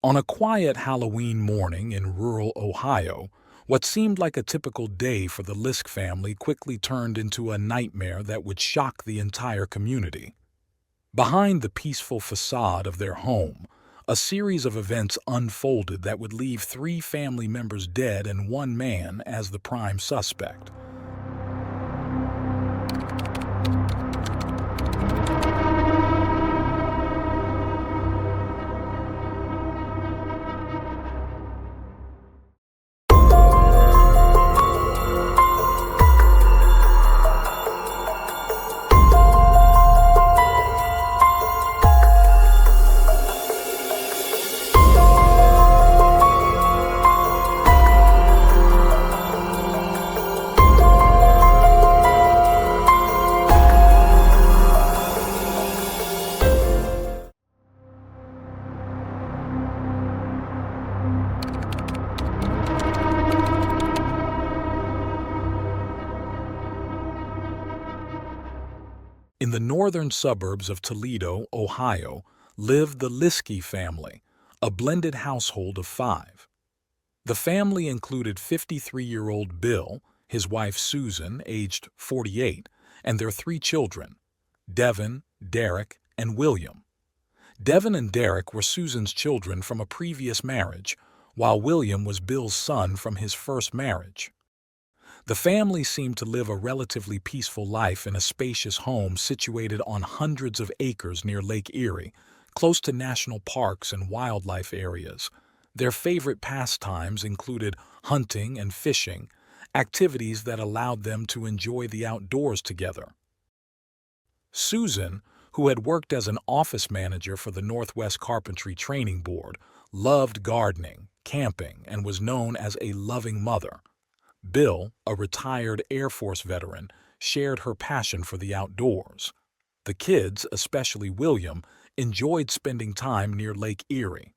On a quiet Halloween morning in rural Ohio, what seemed like a typical day for the Liske family quickly turned into a nightmare that would shock the entire community. Behind the peaceful facade of their home, a series of events unfolded that would leave three family members dead and one man as the prime suspect. In the northern suburbs of Toledo, Ohio, lived the Liske family, a blended household of five. The family included 53-year-old Bill, his wife Susan, aged 48, and their three children, Devin, Derek, and William. Devin and Derek were Susan's children from a previous marriage, while William was Bill's son from his first marriage. The family seemed to live a relatively peaceful life in a spacious home situated on hundreds of acres near Lake Erie, close to national parks and wildlife areas. Their favorite pastimes included hunting and fishing, activities that allowed them to enjoy the outdoors together. Susan, who had worked as an office manager for the Northwest Carpentry Training Board, loved gardening, camping, and was known as a loving mother. Bill, a retired Air Force veteran, shared her passion for the outdoors. The kids, especially William, enjoyed spending time near Lake Erie.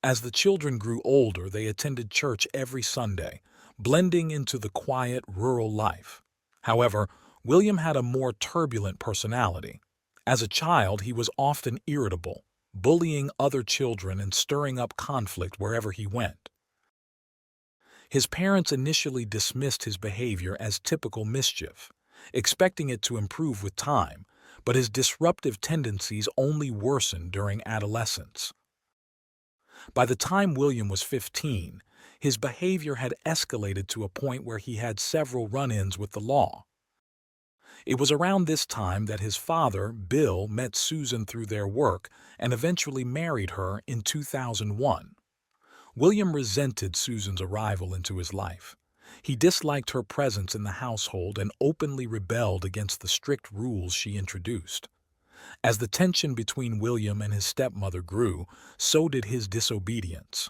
As the children grew older, they attended church every Sunday, blending into the quiet rural life. However, William had a more turbulent personality. As a child, he was often irritable, bullying other children and stirring up conflict wherever he went. His parents initially dismissed his behavior as typical mischief, expecting it to improve with time, but his disruptive tendencies only worsened during adolescence. By the time William was 15, his behavior had escalated to a point where he had several run-ins with the law. It was around this time that his father, Bill, met Susan through their work and eventually married her in 2001. William resented Susan's arrival into his life. He disliked her presence in the household and openly rebelled against the strict rules she introduced. As the tension between William and his stepmother grew, so did his disobedience.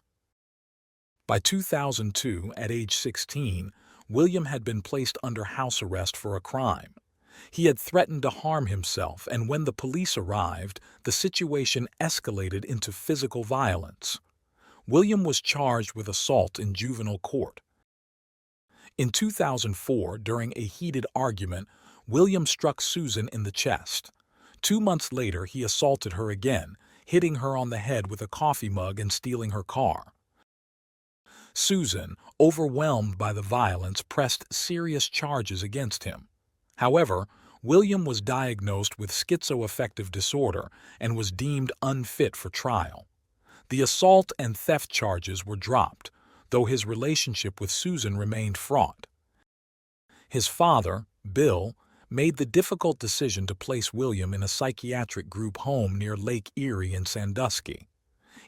By 2002, at age 16, William had been placed under house arrest for a crime. He had threatened to harm himself, and when the police arrived, the situation escalated into physical violence. William was charged with assault in juvenile court. In 2004, during a heated argument, William struck Susan in the chest. 2 months later, he assaulted her again, hitting her on the head with a coffee mug and stealing her car. Susan, overwhelmed by the violence, pressed serious charges against him. However, William was diagnosed with schizoaffective disorder and was deemed unfit for trial. The assault and theft charges were dropped, though his relationship with Susan remained fraught. His father, Bill, made the difficult decision to place William in a psychiatric group home near Lake Erie in Sandusky.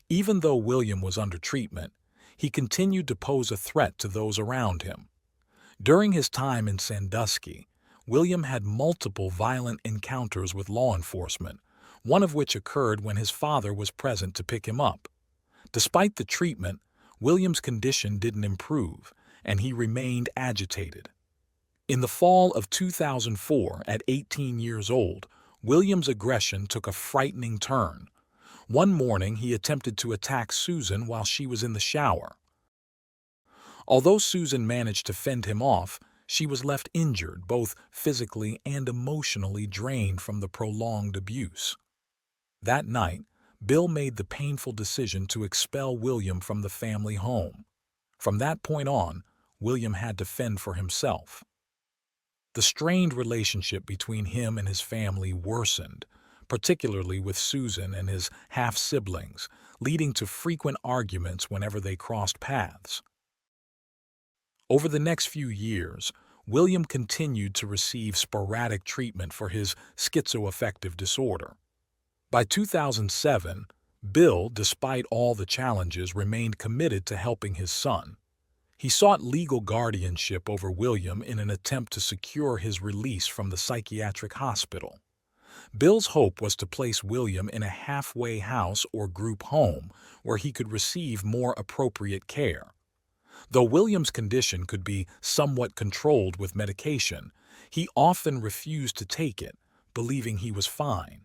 Even though William was under treatment, he continued to pose a threat to those around him. During his time in Sandusky, William had multiple violent encounters with law enforcement, one of which occurred when his father was present to pick him up. Despite the treatment, William's condition didn't improve, and he remained agitated. In the fall of 2004, at 18 years old, William's aggression took a frightening turn. One morning, he attempted to attack Susan while she was in the shower. Although Susan managed to fend him off, she was left injured, both physically and emotionally drained from the prolonged abuse. That night, Bill made the painful decision to expel William from the family home. From that point on, William had to fend for himself. The strained relationship between him and his family worsened, particularly with Susan and his half-siblings, leading to frequent arguments whenever they crossed paths. Over the next few years, William continued to receive sporadic treatment for his schizoaffective disorder. By 2007, Bill, despite all the challenges, remained committed to helping his son. He sought legal guardianship over William in an attempt to secure his release from the psychiatric hospital. Bill's hope was to place William in a halfway house or group home where he could receive more appropriate care. Though William's condition could be somewhat controlled with medication, he often refused to take it, believing he was fine.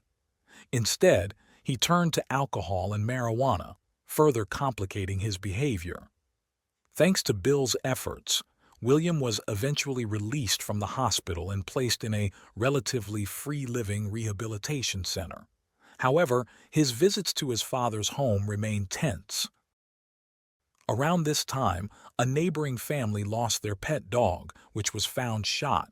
Instead, he turned to alcohol and marijuana, further complicating his behavior. Thanks to Bill's efforts, William was eventually released from the hospital and placed in a relatively free-living rehabilitation center. However, his visits to his father's home remained tense. Around this time, a neighboring family lost their pet dog, which was found shot.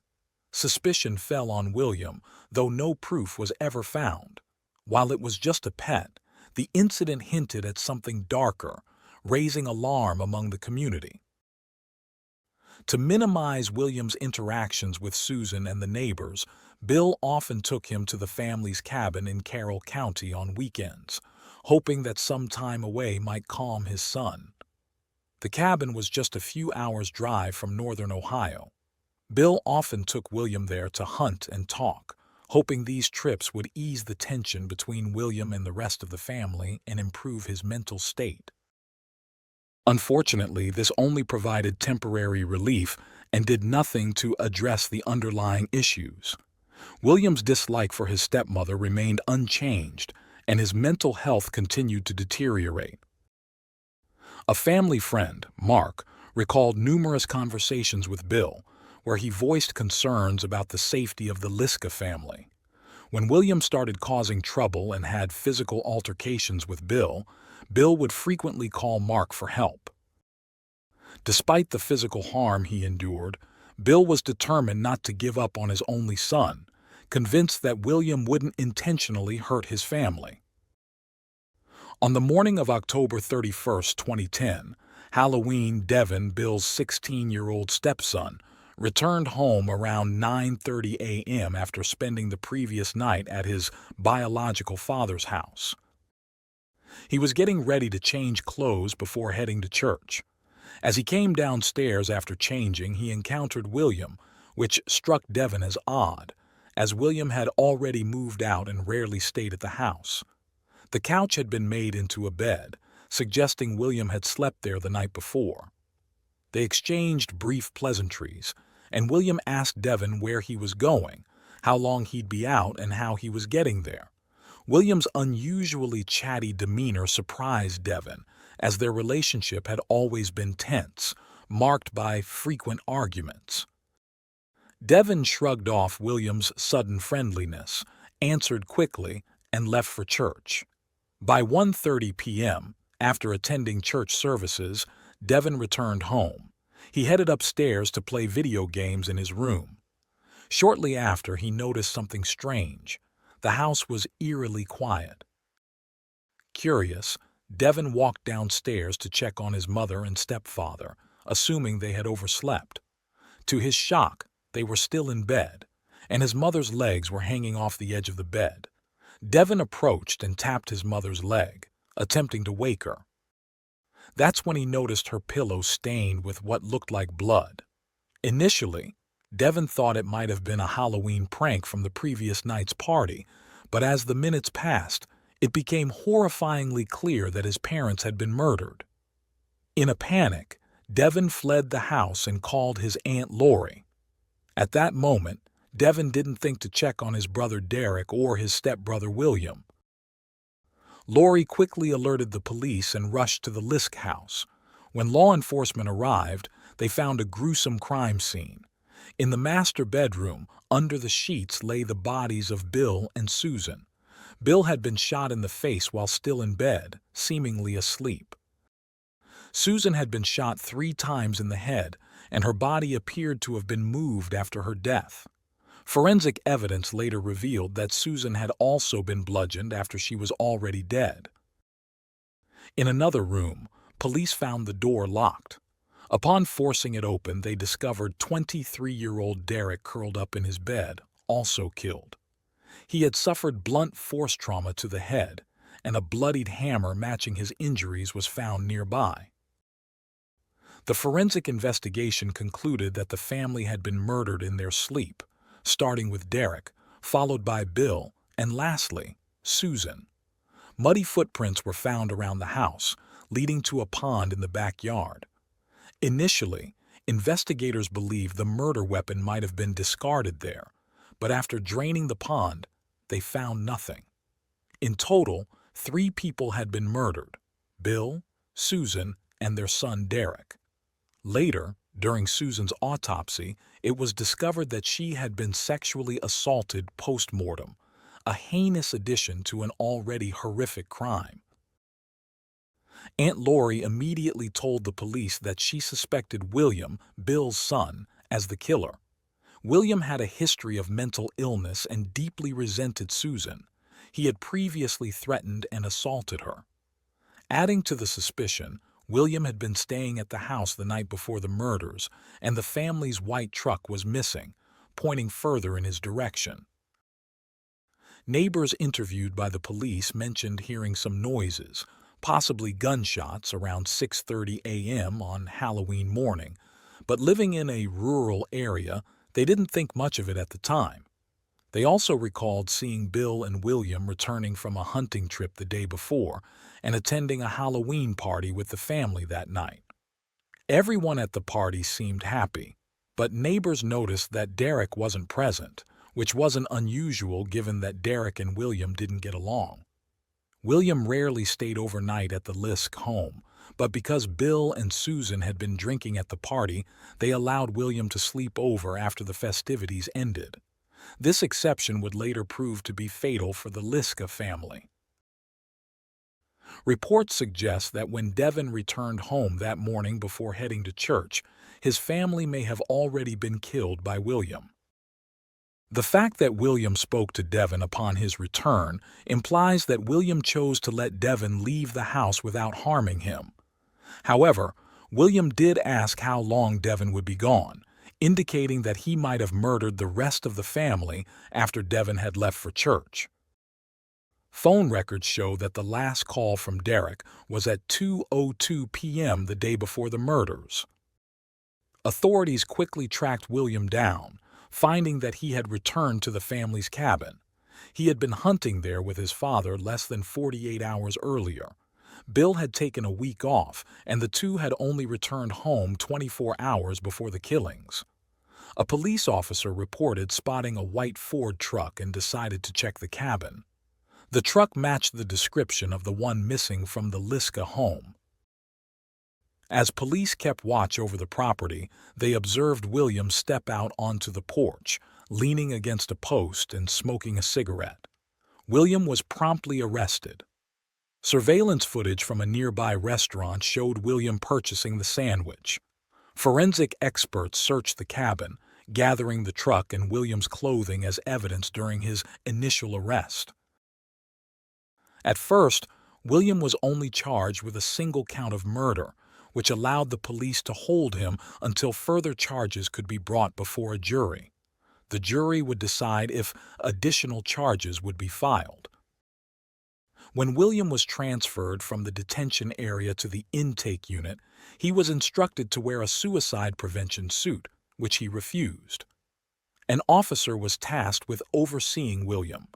Suspicion fell on William, though no proof was ever found. While it was just a pet, the incident hinted at something darker, raising alarm among the community. To minimize William's interactions with Susan and the neighbors, Bill often took him to the family's cabin in Carroll County on weekends, hoping that some time away might calm his son. The cabin was just a few hours' drive from northern Ohio. Bill often took William there to hunt and talk, hoping these trips would ease the tension between William and the rest of the family and improve his mental state. Unfortunately, this only provided temporary relief and did nothing to address the underlying issues. William's dislike for his stepmother remained unchanged, and his mental health continued to deteriorate. A family friend, Mark, recalled numerous conversations with Bill, where he voiced concerns about the safety of the Liske family. When William started causing trouble and had physical altercations with Bill would frequently call Mark for help. Despite the physical harm he endured, Bill was determined not to give up on his only son, convinced that William wouldn't intentionally hurt his family. On the morning of October 31, 2010, Halloween, Devin, Bill's 16-year-old stepson, returned home around 9:30 a.m. after spending the previous night at his biological father's house. He was getting ready to change clothes before heading to church. As he came downstairs after changing, he encountered William, which struck Devin as odd, as William had already moved out and rarely stayed at the house. The couch had been made into a bed, suggesting William had slept there the night before. They exchanged brief pleasantries, and William asked Devin where he was going, how long he'd be out, and how he was getting there. William's unusually chatty demeanor surprised Devin, as their relationship had always been tense, marked by frequent arguments. Devin shrugged off William's sudden friendliness, answered quickly, and left for church. By 1:30 p.m., after attending church services, Devin returned home. He headed upstairs to play video games in his room. Shortly after, he noticed something strange. The house was eerily quiet. Curious, Devin walked downstairs to check on his mother and stepfather, assuming they had overslept. To his shock, they were still in bed, and his mother's legs were hanging off the edge of the bed. Devin approached and tapped his mother's leg, attempting to wake her. That's when he noticed her pillow stained with what looked like blood. Initially, Devin thought it might have been a Halloween prank from the previous night's party, but as the minutes passed, it became horrifyingly clear that his parents had been murdered. In a panic, Devin fled the house and called his Aunt Lori. At that moment, Devin didn't think to check on his brother Derek or his stepbrother William. Lori quickly alerted the police and rushed to the Liske house. When law enforcement arrived, they found a gruesome crime scene. In the master bedroom, under the sheets lay the bodies of Bill and Susan. Bill had been shot in the face while still in bed, seemingly asleep. Susan had been shot 3 times in the head, and her body appeared to have been moved after her death. Forensic evidence later revealed that Susan had also been bludgeoned after she was already dead. In another room, police found the door locked. Upon forcing it open, they discovered 23-year-old Derek curled up in his bed, also killed. He had suffered blunt force trauma to the head, and a bloodied hammer matching his injuries was found nearby. The forensic investigation concluded that the family had been murdered in their sleep, starting with Derek, followed by Bill, and lastly, Susan. Muddy footprints were found around the house, leading to a pond in the backyard. Initially, investigators believed the murder weapon might have been discarded there, but after draining the pond, they found nothing. In total, 3 people had been murdered: Bill, Susan, and their son Derek. Later, during Susan's autopsy, it was discovered that she had been sexually assaulted post-mortem, a heinous addition to an already horrific crime. Aunt Lori immediately told the police that she suspected William, Bill's son, as the killer. William had a history of mental illness and deeply resented Susan. He had previously threatened and assaulted her. Adding to the suspicion, William had been staying at the house the night before the murders, and the family's white truck was missing, pointing further in his direction. Neighbors interviewed by the police mentioned hearing some noises, possibly gunshots, around 6:30 a.m. on Halloween morning, but living in a rural area, they didn't think much of it at the time. They also recalled seeing Bill and William returning from a hunting trip the day before and attending a Halloween party with the family that night. Everyone at the party seemed happy, but neighbors noticed that Derek wasn't present, which wasn't unusual given that Derek and William didn't get along. William rarely stayed overnight at the Liske home, but because Bill and Susan had been drinking at the party, they allowed William to sleep over after the festivities ended. This exception would later prove to be fatal for the Liske family. Reports suggest that when Devin returned home that morning before heading to church, his family may have already been killed by William. The fact that William spoke to Devin upon his return implies that William chose to let Devin leave the house without harming him. However, William did ask how long Devin would be gone, indicating that he might have murdered the rest of the family after Devin had left for church. Phone records show that the last call from Derek was at 2:02 p.m. the day before the murders. Authorities quickly tracked William down, finding that he had returned to the family's cabin. He had been hunting there with his father less than 48 hours earlier. Bill had taken a week off, and the two had only returned home 24 hours before the killings. A police officer reported spotting a white Ford truck and decided to check the cabin. The truck matched the description of the one missing from the Liske home. As police kept watch over the property, they observed William step out onto the porch, leaning against a post and smoking a cigarette. William was promptly arrested. Surveillance footage from a nearby restaurant showed William purchasing the sandwich. Forensic experts searched the cabin, gathering the truck and William's clothing as evidence during his initial arrest. At first, William was only charged with a single count of murder, which allowed the police to hold him until further charges could be brought before a jury. The jury would decide if additional charges would be filed. When William was transferred from the detention area to the intake unit, he was instructed to wear a suicide prevention suit, which he refused. An officer was tasked with overseeing William.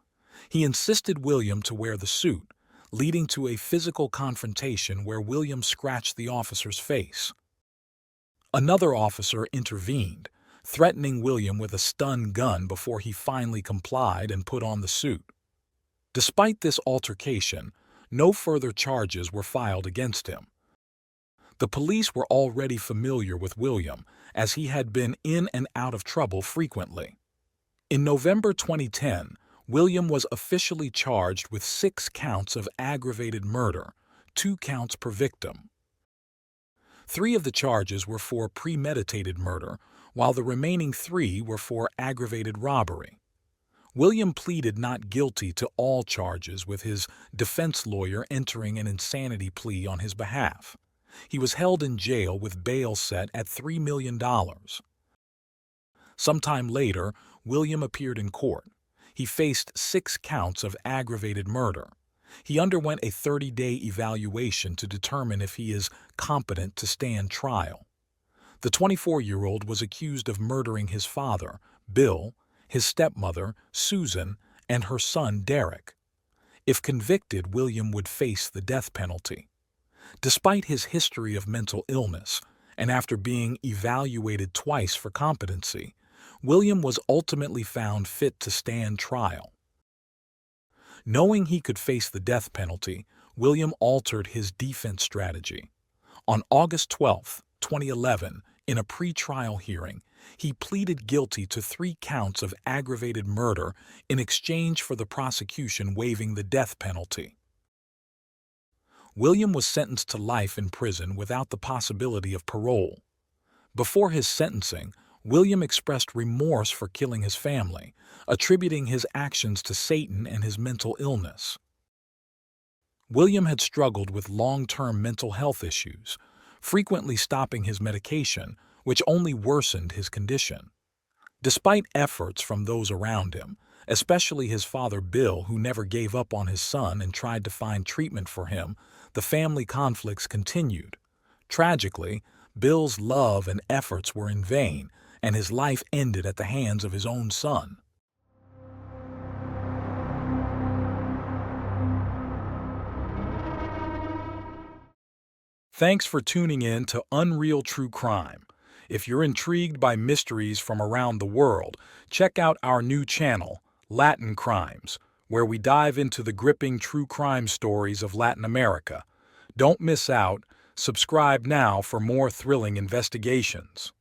He insisted William to wear the suit, leading to a physical confrontation where William scratched the officer's face. Another officer intervened, threatening William with a stun gun before he finally complied and put on the suit. Despite this altercation, no further charges were filed against him. The police were already familiar with William, as he had been in and out of trouble frequently. In November 2010, William was officially charged with 6 counts of aggravated murder, 2 counts per victim. 3 of the charges were for premeditated murder, while the remaining 3 were for aggravated robbery. William pleaded not guilty to all charges, with his defense lawyer entering an insanity plea on his behalf. He was held in jail with bail set at $3 million. Sometime later, William appeared in court. He faced 6 counts of aggravated murder. He underwent a 30-day evaluation to determine if he is competent to stand trial. The 24-year-old was accused of murdering his father, Bill, his stepmother, Susan, and her son, Derek. If convicted, William would face the death penalty. Despite his history of mental illness, and after being evaluated twice for competency, William was ultimately found fit to stand trial. Knowing he could face the death penalty, William altered his defense strategy. On August 12, 2011, in a pre-trial hearing, he pleaded guilty to 3 counts of aggravated murder in exchange for the prosecution waiving the death penalty. William was sentenced to life in prison without the possibility of parole. Before his sentencing, William expressed remorse for killing his family, attributing his actions to Satan and his mental illness. William had struggled with long-term mental health issues, frequently stopping his medication, which only worsened his condition. Despite efforts from those around him, especially his father Bill, who never gave up on his son and tried to find treatment for him, the family conflicts continued. Tragically, Bill's love and efforts were in vain, and his life ended at the hands of his own son. Thanks for tuning in to Unreal True Crime. If you're intrigued by mysteries from around the world, check out our new channel, Latin Crimes, where we dive into the gripping true crime stories of Latin America. Don't miss out. Subscribe now for more thrilling investigations.